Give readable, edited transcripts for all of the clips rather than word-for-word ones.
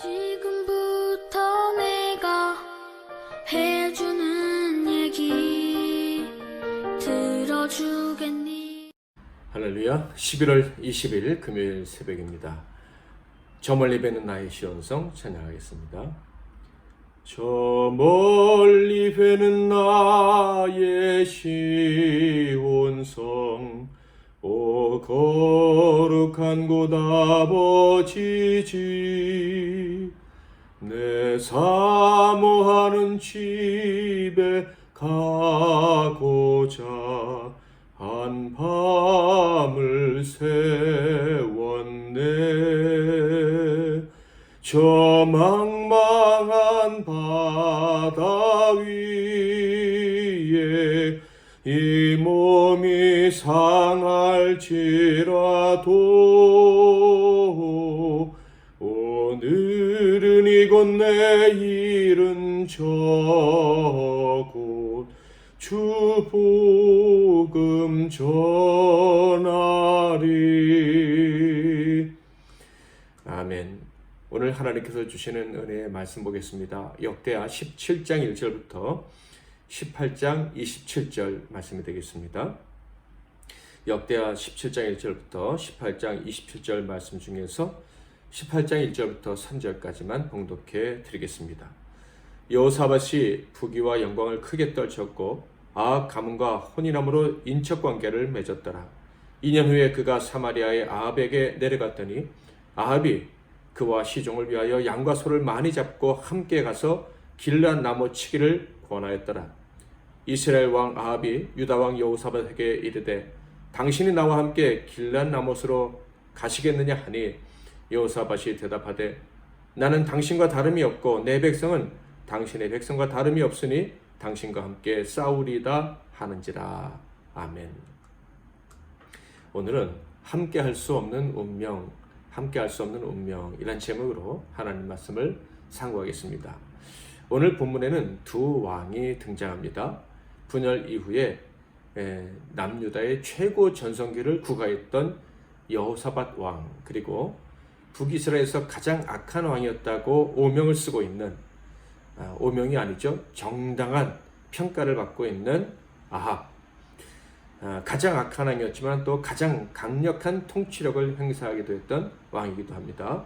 지금부터 내가 해주는 얘기 들어주겠니? 할렐루야. 11월 20일 금요일 새벽입니다. 저 멀리 뵈는 나의 시온성 찬양하겠습니다. 저 멀리 뵈는 나의 시온성, 오 거룩한 곳 아버지 집, 내 사모하는 집에 가고자 한밤을 세웠네. 저 망망한 바다 위에 이 몸이 상할지라도 오늘은 이곳 내일은 저곳 주 복음 전하리. 아멘. 오늘 하나님께서 주시는 은혜의 말씀 보겠습니다. 역대하 17장 1절부터 18장 27절 말씀이 되겠습니다. 역대하 17장 1절부터 18장 27절 말씀 중에서 18장 1절부터 3절까지만 봉독해 드리겠습니다. 여호사밧이 부귀와 영광을 크게 떨쳤고 아합 가문과 혼인함으로 인척관계를 맺었더라. 2년 후에 그가 사마리아의 아합에게 내려갔더니 아합이 그와 시종을 위하여 양과 소를 많이 잡고 함께 가서 길앗 나무 치기를 권하였더라. 이스라엘 왕 아합이 유다 왕 여호사밧에게 이르되 당신이 나와 함께 길앗 나못으로 가시겠느냐 하니 여호사밧이 대답하되 나는 당신과 다름이 없고 내 백성은 당신의 백성과 다름이 없으니 당신과 함께 싸우리다 하는지라. 아멘. 오늘은 함께 할 수 없는 운명, 함께 할 수 없는 운명 이란 제목으로 하나님 말씀을 상고하겠습니다. 오늘 본문에는 두 왕이 등장합니다. 분열 이후에 남유다의 최고 전성기를 구가했던 여호사밧 왕, 그리고 북이스라엘에서 가장 악한 왕이었다고 오명을 쓰고 있는, 오명이 아니죠, 정당한 평가를 받고 있는 아합, 가장 악한 왕이었지만 또 가장 강력한 통치력을 행사하기도 했던 왕이기도 합니다.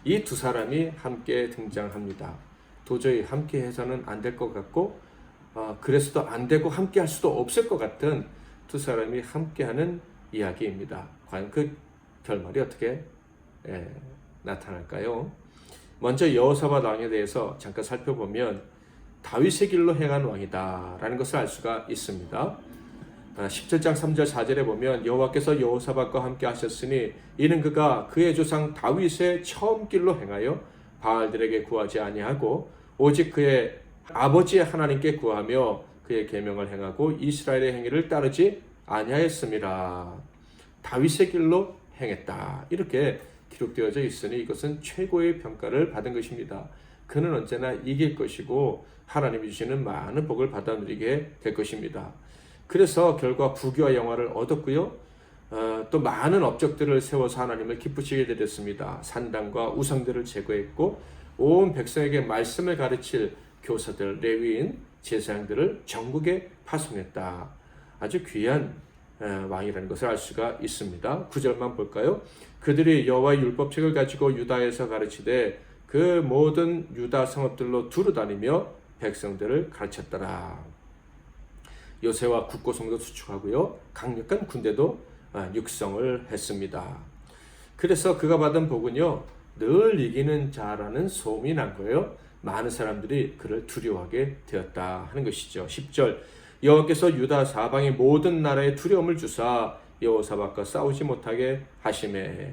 이 두 사람이 함께 등장합니다. 도저히 함께 해서는 안 될 것 같고 그래서도 안 되고 함께 할 수도 없을 것 같은 두 사람이 함께하는 이야기입니다. 과연 그 결말이 어떻게 나타날까요? 먼저 여호사밧 왕에 대해서 잠깐 살펴보면 다윗의 길로 행한 왕이다 라는 것을 알 수가 있습니다. 17장 3절 4절에 보면 여호와께서 여호사밧과 함께 하셨으니 이는 그가 그의 조상 다윗의 처음 길로 행하여 바알들에게 구하지 아니하고 오직 그의 아버지의 하나님께 구하며 그의 계명을 행하고 이스라엘의 행위를 따르지 아니하였음이라. 다윗의 길로 행했다, 이렇게 기록되어져 있으니 이것은 최고의 평가를 받은 것입니다. 그는 언제나 이길 것이고 하나님이 주시는 많은 복을 받아 누리게 될 것입니다. 그래서 결과 부귀와 영화를 얻었고요. 또 많은 업적들을 세워서 하나님을 기쁘시게 되었습니다. 산당과 우상들을 제거했고 온 백성에게 말씀을 가르칠 교사들, 레위인, 제사장들을 전국에 파송했다. 아주 귀한 왕이라는 것을 알 수가 있습니다. 9절만 볼까요? 그들이 여호와의 율법책을 가지고 유다에서 가르치되 그 모든 유다 성읍들로 두루 다니며 백성들을 가르쳤더라. 요새와 국고성도 수축하고요. 강력한 군대도 육성을 했습니다. 그래서 그가 받은 복은요, 늘 이기는 자라는 소문이 난 거예요. 많은 사람들이 그를 두려워하게 되었다 하는 것이죠. 10절 여호와께서 유다 사방의 모든 나라에 두려움을 주사 여호사밧과 싸우지 못하게 하시매.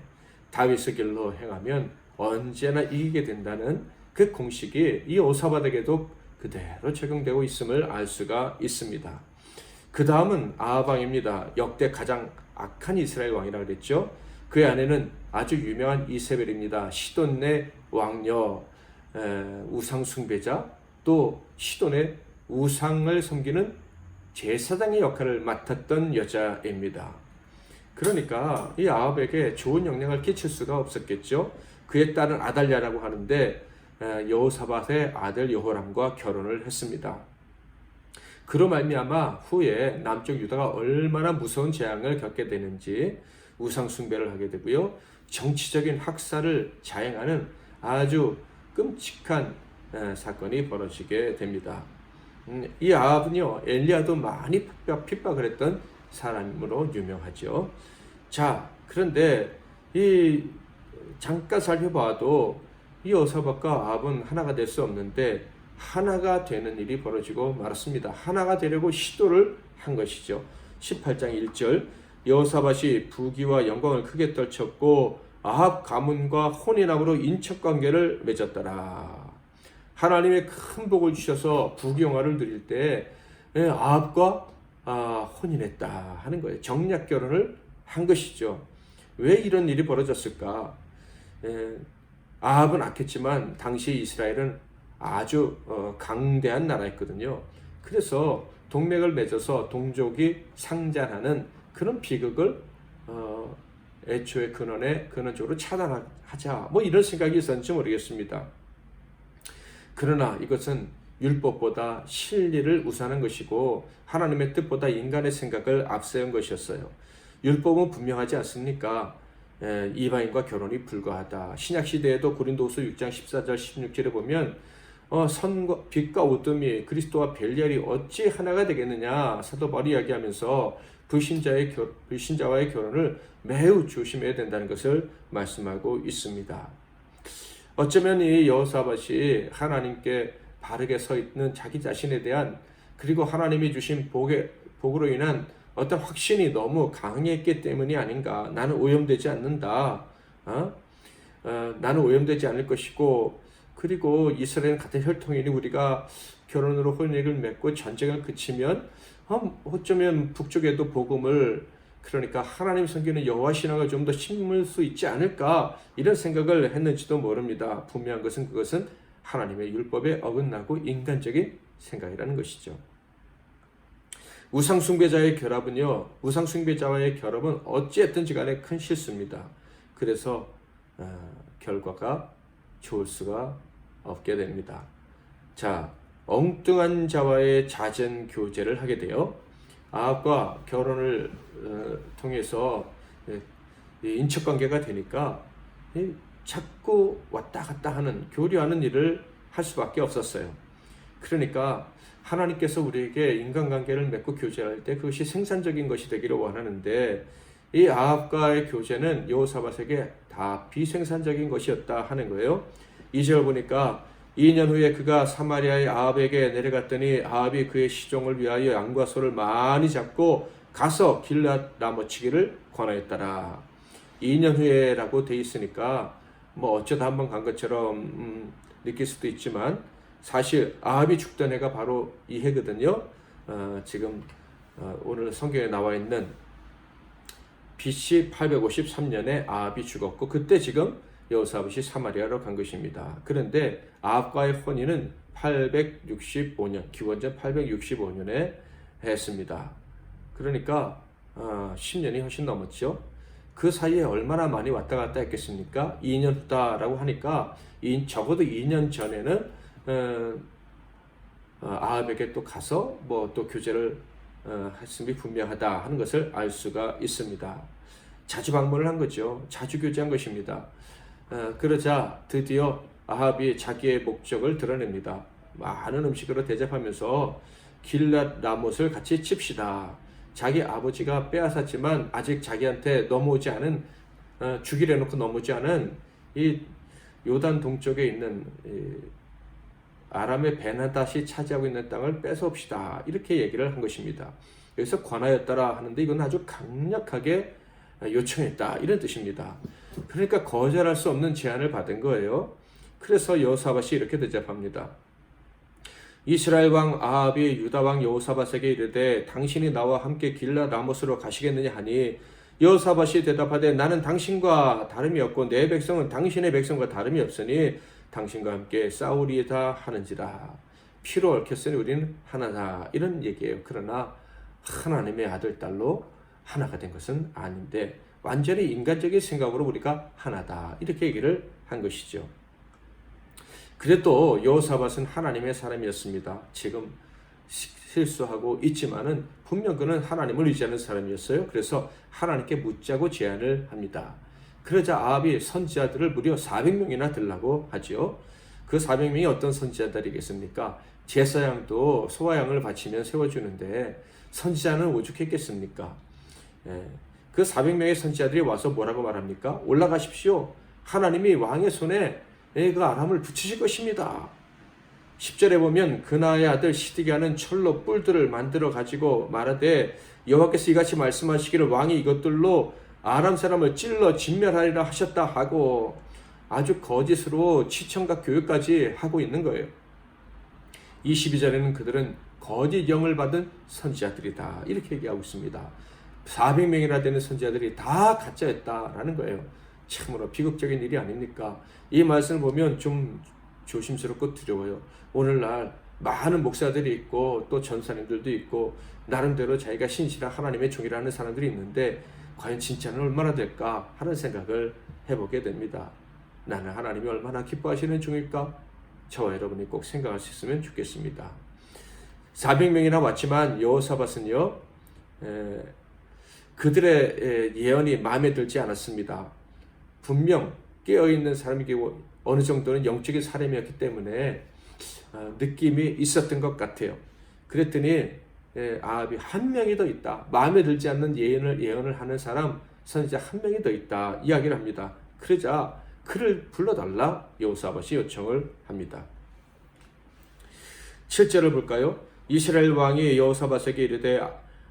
다윗의 길로 행하면 언제나 이기게 된다는 그 공식이 이 여호사밧에게도 그대로 적용되고 있음을 알 수가 있습니다. 그 다음은 아합 왕입니다. 역대 가장 악한 이스라엘 왕이라고 그랬죠. 그의 아내는 아주 유명한 이세벨입니다. 시돈의 왕녀, 우상 숭배자, 또 시돈의 우상을 섬기는 제사장의 역할을 맡았던 여자입니다. 그러니까 이 아합에게 좋은 영향을 끼칠 수가 없었겠죠. 그의 딸은 아달랴라고 하는데 여호사밧의 아들 여호람과 결혼을 했습니다. 그로 말미암아 후에 남쪽 유다가 얼마나 무서운 재앙을 겪게 되는지 우상 숭배를 하게 되고요. 정치적인 학살을 자행하는 아주 끔찍한 사건이 벌어지게 됩니다. 이 아합은요, 엘리야도 많이 핍박을 했던 사람으로 유명하죠. 자, 그런데 잠깐 살펴봐도 이 여호사밧과 아합은 하나가 될 수 없는데 하나가 되는 일이 벌어지고 말았습니다. 하나가 되려고 시도를 한 것이죠. 18장 1절 여호사밧이 부귀와 영광을 크게 떨쳤고 아합 가문과 혼인함으로 인척관계를 맺었더라. 하나님의 큰 복을 주셔서 부귀영화를 누릴 때 아합과 혼인했다 하는 거예요. 정략 결혼을 한 것이죠. 왜 이런 일이 벌어졌을까? 아합은 악했지만 당시 이스라엘은 아주 강대한 나라였거든요. 그래서 동맹을 맺어서 동족이 상잔하는 그런 비극을 애초에 근원적으로 차단하자 뭐 이런 생각이 있었는지 모르겠습니다. 그러나 이것은 율법보다 실리를 우선한 것이고 하나님의 뜻보다 인간의 생각을 앞세운 것이었어요. 율법은 분명하지 않습니까? 이방인과 결혼이 불가하다. 신약시대에도 고린도후서 6장 14절 16절에 보면 선과 빛과 어둠이 그리스도와 벨리알이 어찌 하나가 되겠느냐 사도 바울이 이야기하면서 불신자와의 결혼을 매우 조심해야 된다는 것을 말씀하고 있습니다. 어쩌면 이 여호사밧이 하나님께 바르게 서 있는 자기 자신에 대한 그리고 하나님이 주신 복으로 인한 어떤 확신이 너무 강했기 때문이 아닌가. 나는 오염되지 않는다. 나는 오염되지 않을 것이고 그리고 이스라엘 같은 혈통이니 우리가 결혼으로 혼인을 맺고 전쟁을 그치면 어쩌면 북쪽에도 복음을 그러니까 하나님 섬기는 여호와 신앙을 좀 더 심을 수 있지 않을까 이런 생각을 했는지도 모릅니다. 분명한 것은 그것은 하나님의 율법에 어긋나고 인간적인 생각이라는 것이죠. 우상숭배자의 결합은요, 우상숭배자와의 결합은 어찌했든지 간에 큰 실수입니다. 그래서 결과가 좋을 수가 없게 됩니다. 자, 엉뚱한 자와의 잦은 교제를 하게 돼요. 아합과 결혼을 통해서 인척관계가 되니까 자꾸 왔다 갔다 하는 교류하는 일을 할 수밖에 없었어요. 그러니까 하나님께서 우리에게 인간관계를 맺고 교제할 때 그것이 생산적인 것이 되기를 원하는데 이 아합과의 교제는 여호사밧에게 다 비생산적인 것이었다 하는 거예요. 2절 보니까 2년 후에 그가 사마리아의 아합에게 내려갔더니 아합이 그의 시종을 위하여 양과 소를 많이 잡고 가서 길앗 라모치기를 권하였더라. 2년 후에라고 돼 있으니까 뭐 어쩌다 한번 간 것처럼 느낄 수도 있지만 사실 아합이 죽던 해가 바로 이 해거든요. 지금 오늘 성경에 나와 있는 BC 853년에 아합이 죽었고 그때 지금 여호사밧이 사마리아로 간 것입니다. 그런데 아합과의 혼인은 865년, 기원전 865년에 했습니다. 그러니까 10년이 훨씬 넘었죠. 그 사이에 얼마나 많이 왔다 갔다 했겠습니까? 2년 후다라고 하니까 적어도 2년 전에는 아합에게 또 가서 뭐 또 교제를 했음이 분명하다 하는 것을 알 수가 있습니다. 자주 방문을 한 거죠. 자주 교제한 것입니다. 그러자 드디어 아합이 자기의 목적을 드러냅니다. 많은 음식으로 대접하면서 길랏 라못을 같이 칩시다. 자기 아버지가 빼앗았지만 아직 자기한테 넘어오지 않은 주기로 해놓고 넘어오지 않은 이 요단 동쪽에 있는 아람의 베나닷이 차지하고 있는 땅을 뺏어옵시다. 이렇게 얘기를 한 것입니다. 여기서 권하였더라 하는데 이건 아주 강력하게 요청했다 이런 뜻입니다. 그러니까 거절할 수 없는 제안을 받은 거예요. 그래서 여호사밧이 이렇게 대답합니다. 이스라엘 왕 아합이 유다 왕 여호사밧에게 이르되 당신이 나와 함께 길랏 라못으로 가시겠느냐 하니 여호사밧이 대답하되 나는 당신과 다름이 없고 내 백성은 당신의 백성과 다름이 없으니 당신과 함께 싸우리이다 하는지라. 피로 얽혔으니 우리는 하나다 이런 얘기예요. 그러나 하나님의 아들 딸로 하나가 된 것은 아닌데 완전히 인간적인 생각으로 우리가 하나다 이렇게 얘기를 한 것이죠. 그래도 여호사밧은 하나님의 사람이었습니다. 지금 실수하고 있지만은 분명 그는 하나님을 의지하는 사람이었어요. 그래서 하나님께 묻자고 제안을 합니다. 그러자 아합이 선지자들을 무려 400명이나 들라고 하지요. 그 400명이 어떤 선지자들이겠습니까? 제사양도 소화양을 바치면 세워주는데 선지자는 오죽했겠습니까? 그 400명의 선지자들이 와서 뭐라고 말합니까? 올라가십시오. 하나님이 왕의 손에 그 아람을 붙이실 것입니다. 10절에 보면 그나의 아들 시드기야는 철로 뿔들을 만들어 가지고 말하되 여호와께서 이같이 말씀하시기를 왕이 이것들로 아람 사람을 찔러 진멸하리라 하셨다 하고 아주 거짓으로 치청과 교육까지 하고 있는 거예요. 22절에는 그들은 거짓 영을 받은 선지자들이다 이렇게 얘기하고 있습니다. 400명이나 되는 선지자들이 다 가짜였다라는 거예요. 참으로 비극적인 일이 아닙니까? 이 말씀을 보면 좀 조심스럽고 두려워요. 오늘날 많은 목사들이 있고 또 전사님들도 있고 나름대로 자기가 신실한 하나님의 종이라는 사람들이 있는데 과연 진짜는 얼마나 될까 하는 생각을 해보게 됩니다. 나는 하나님이 얼마나 기뻐하시는 종일까? 저와 여러분이 꼭 생각할 수 있으면 좋겠습니다. 400명이나 왔지만 여호사밧은요 그들의 예언이 마음에 들지 않았습니다. 분명 깨어있는 사람이고 어느 정도는 영적인 사람이었기 때문에 느낌이 있었던 것 같아요. 그랬더니 아합이 한 명이 더 있다. 마음에 들지 않는 예언을 하는 사람 선지자 한 명이 더 있다 이야기를 합니다. 그러자 그를 불러달라 여호사밧이 요청을 합니다. 7절을 볼까요? 이스라엘 왕이 여호사밧에게 이르되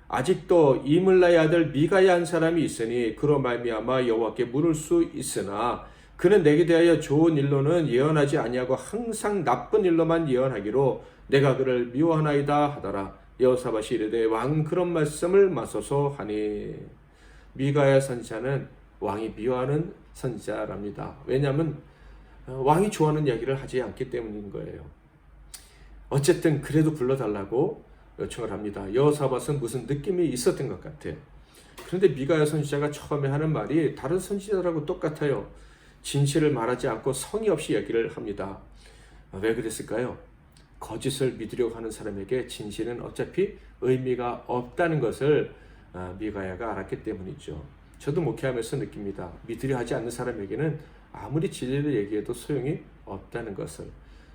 아직도 이물라의 아들 미가야 한 사람이 있으니 그로 말미암아 여호와께 물을 수 있으나 그는 내게 대하여 좋은 일로는 예언하지 아니하고 항상 나쁜 일로만 예언하기로 내가 그를 미워하나이다 하더라. 여호사밧이 이르되 왕 그런 말씀을 마소서 하니 미가야 선지자는 왕이 미워하는 선지자랍니다. 왜냐하면 왕이 좋아하는 이야기를 하지 않기 때문인 거예요. 어쨌든 그래도 불러달라고 요청을 합니다. 여호사밧은 무슨 느낌이 있었던 것 같아요. 그런데 미가야 선지자가 처음에 하는 말이 다른 선지자들하고 똑같아요. 진실을 말하지 않고 성의 없이 얘기를 합니다. 왜 그랬을까요? 거짓을 믿으려고 하는 사람에게 진실은 어차피 의미가 없다는 것을 미가야가 알았기 때문이죠. 저도 목회하면서 느낍니다. 믿으려 하지 않는 사람에게는 아무리 진리를 얘기해도 소용이 없다는 것을.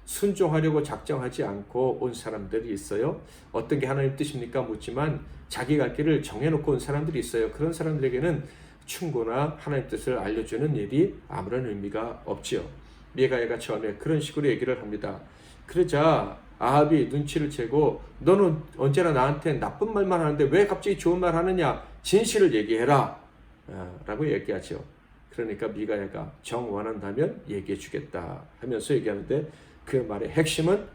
순종하려고 작정하지 않고 온 사람들이 있어요. 어떤 게 하나님 뜻입니까? 묻지만 자기 갈 길을 정해놓고 온 사람들이 있어요. 그런 사람들에게는 충고나 하나님 뜻을 알려주는 일이 아무런 의미가 없지요. 미가야가 처음에 그런 식으로 얘기를 합니다. 그러자 아합이 눈치를 채고 너는 언제나 나한테 나쁜 말만 하는데 왜 갑자기 좋은 말 하느냐? 진실을 얘기해라 라고 얘기하죠. 그러니까 미가야가 정 원한다면 얘기해 주겠다 하면서 얘기하는데 그 말의 핵심은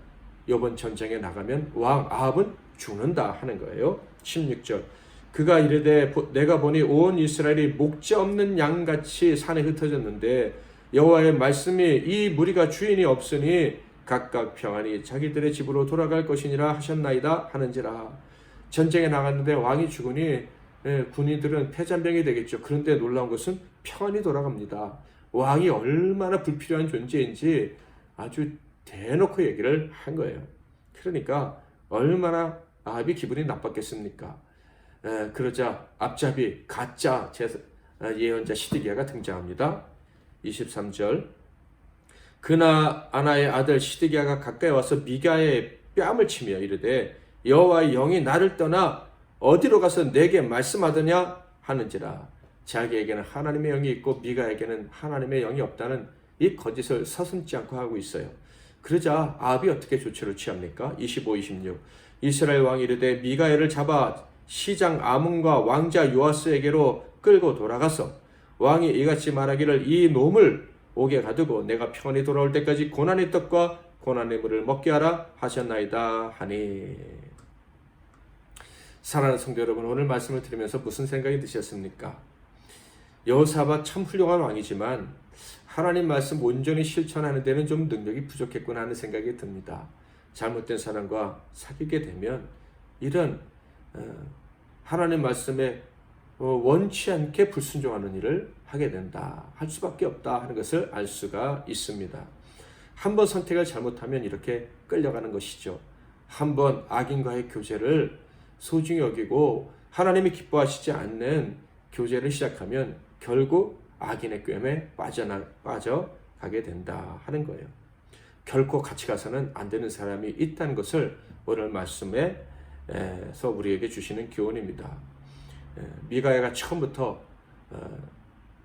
이번 전쟁에 나가면 왕 아합은 죽는다 하는 거예요. 16절 그가 이르되 내가 보니 온 이스라엘이 목자 없는 양같이 산에 흩어졌는데 여호와의 말씀이 이 무리가 주인이 없으니 각각 평안히 자기들의 집으로 돌아갈 것이니라 하셨나이다 하는지라. 전쟁에 나갔는데 왕이 죽으니 군인들은 패잔병이 되겠죠. 그런데 놀라운 것은 평안히 돌아갑니다. 왕이 얼마나 불필요한 존재인지 아주 대놓고 얘기를 한 거예요. 그러니까 얼마나 아합이 기분이 나빴겠습니까? 그러자 앞잡이 가짜 예언자 시드기야가 등장합니다. 23절 그나 아나의 아들 시드기야가 가까이 와서 미가의 뺨을 치며 이르되 여호와의 영이 나를 떠나 어디로 가서 내게 말씀하더냐 하는지라. 자기에게는 하나님의 영이 있고 미가에게는 하나님의 영이 없다는 이 거짓을 서슴지 않고 하고 있어요. 그러자 아합이 어떻게 조치를 취합니까? 25, 26 이스라엘 왕이 이르되 미가엘을 잡아 시장 아문과 왕자 요아스에게로 끌고 돌아가서 왕이 이같이 말하기를 이 놈을 옥에 가두고 내가 편히 돌아올 때까지 고난의 떡과 고난의 물을 먹게 하라 하셨나이다 하니. 사랑하는 성도 여러분, 오늘 말씀을 들으면서 무슨 생각이 드셨습니까? 여호사밧 참 훌륭한 왕이지만 하나님 말씀 온전히 실천하는 데는 좀 능력이 부족했구나 하는 생각이 듭니다. 잘못된 사람과 사귀게 되면 이런 하나님 말씀에 원치 않게 불순종하는 일을 하게 된다. 할 수밖에 없다 하는 것을 알 수가 있습니다. 한번 선택을 잘못하면 이렇게 끌려가는 것이죠. 한번 악인과의 교제를 소중히 여기고 하나님이 기뻐하시지 않는 교제를 시작하면 결국 악인의 꿰매 빠져가게 된다 하는 거예요. 결코 같이 가서는 안 되는 사람이 있다는 것을 오늘 말씀에서 우리에게 주시는 교훈입니다. 미가야가 처음부터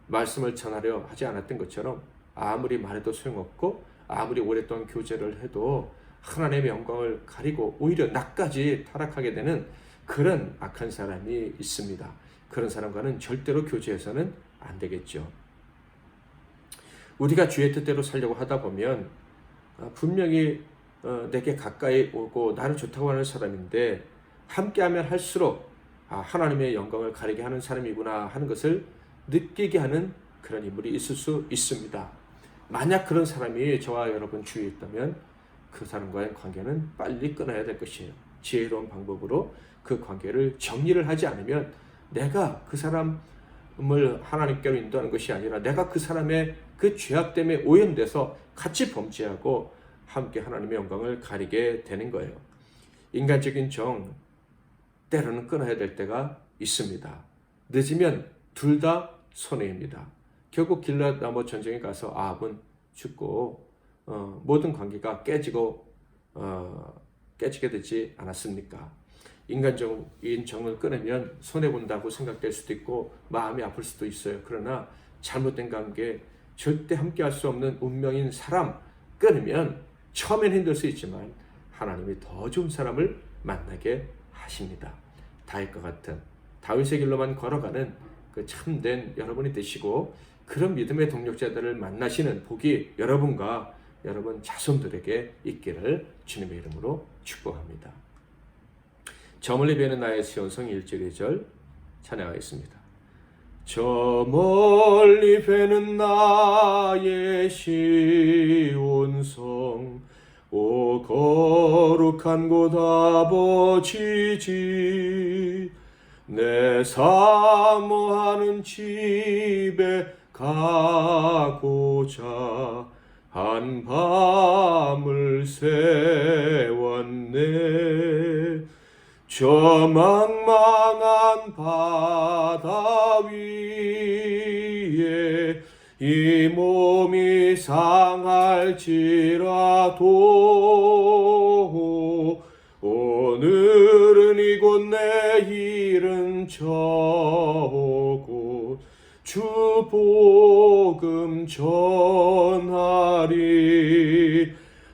말씀을 전하려 하지 않았던 것처럼 아무리 말해도 소용없고 아무리 오랫동안 교제를 해도 하나님의 영광을 가리고 오히려 나까지 타락하게 되는 그런 악한 사람이 있습니다. 그런 사람과는 절대로 교제해서는 안 되겠죠. 우리가 주의 뜻대로 살려고 하다 보면 분명히 내게 가까이 오고 나를 좋다고 하는 사람인데 함께하면 할수록 하나님의 영광을 가리게 하는 사람이구나 하는 것을 느끼게 하는 그런 인물이 있을 수 있습니다. 만약 그런 사람이 저와 여러분 주위에 있다면 그 사람과의 관계는 빨리 끊어야 될 것이에요. 지혜로운 방법으로 그 관계를 정리를 하지 않으면 내가 그 사람을 하나님께로 인도하는 것이 아니라 내가 그 사람의 그 죄악 때문에 오염돼서 같이 범죄하고 함께 하나님의 영광을 가리게 되는 거예요. 인간적인 정 때로는 끊어야 될 때가 있습니다. 늦으면 둘 다 손해입니다. 결국 길앗 나무 전쟁에 가서 아합은 죽고 모든 관계가 깨지게 되지 않았습니까? 인간적인 정을 끊으면 손해본다고 생각될 수도 있고 마음이 아플 수도 있어요. 그러나 잘못된 관계, 절대 함께할 수 없는 운명인 사람 끊으면 처음엔 힘들 수 있지만 하나님이 더 좋은 사람을 만나게 하십니다. 다윗과 같은 다윗의 길로만 걸어가는 그 참된 여러분이 되시고 그런 믿음의 동력자들을 만나시는 복이 여러분과 여러분 자손들에게 있기를 주님의 이름으로 축복합니다. 저 멀리 배는 나의 시온성 1절 2절 찬양하겠습니다. 저 멀리 배는 나의 시온성 오 거룩한 곳 아버지 집 내 사모하는 집에 가고자 한 밤을 새웠네. 저 망망한 바다 위에 이 몸이 상할지라도 오늘은 이곳 내일은 저곳 주 복음 전하리.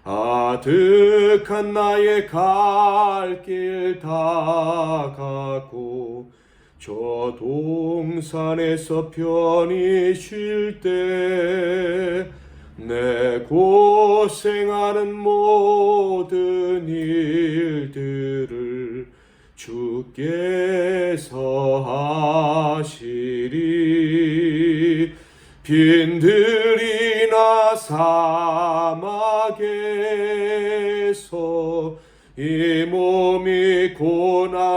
아득한 나의 갈 길 다가고 저 동산에서 편히 쉴 때 내 고생하는 모든 일들을 주께서 하시리. 빈들이나 사막에서 이 몸이 고날지라도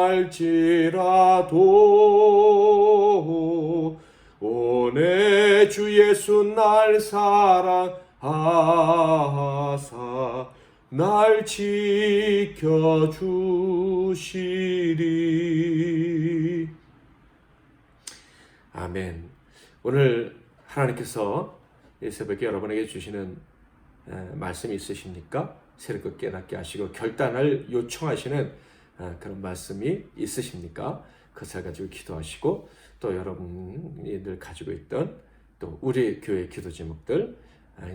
오내 주 예수 날 사랑하사 날 지켜주시리. 아멘. 오늘 하나님께서 이 새벽에 여러분에게 주시는 말씀이 있으십니까? 새롭게 깨닫게 하시고 결단을 요청하시는 그런 말씀이 있으십니까? 그것을 가지고 기도하시고 또 여러분들 가지고 있던 또 우리 교회 기도 제목들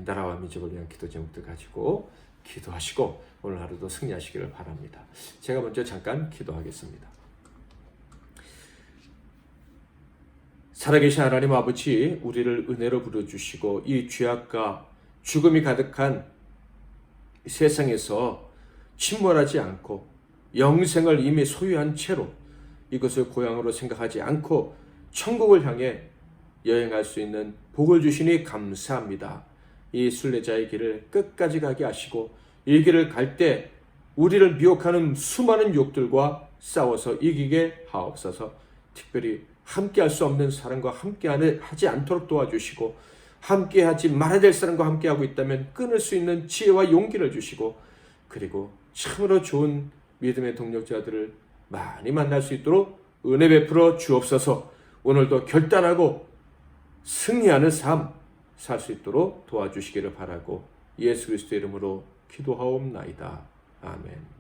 나라와 민족을 위한 기도 제목들 가지고 기도하시고 오늘 하루도 승리하시기를 바랍니다. 제가 먼저 잠깐 기도하겠습니다. 살아계신 하나님 아버지, 우리를 은혜로 부르주시고 이 죄악과 죽음이 가득한 세상에서 침몰하지 않고 영생을 이미 소유한 채로 이것을 고향으로 생각하지 않고 천국을 향해 여행할 수 있는 복을 주시니 감사합니다. 이 순례자의 길을 끝까지 가게 하시고 이 길을 갈 때 우리를 미혹하는 수많은 욕들과 싸워서 이기게 하옵소서. 특별히 함께할 수 없는 사람과 함께하지 않도록 도와주시고, 함께하지 말아야 될 사람과 함께하고 있다면 끊을 수 있는 지혜와 용기를 주시고, 그리고 참으로 좋은 믿음의 동력자들을 많이 만날 수 있도록 은혜 베풀어 주옵소서. 오늘도 결단하고 승리하는 삶 살 수 있도록 도와주시기를 바라고 예수 그리스도의 이름으로 기도하옵나이다. 아멘.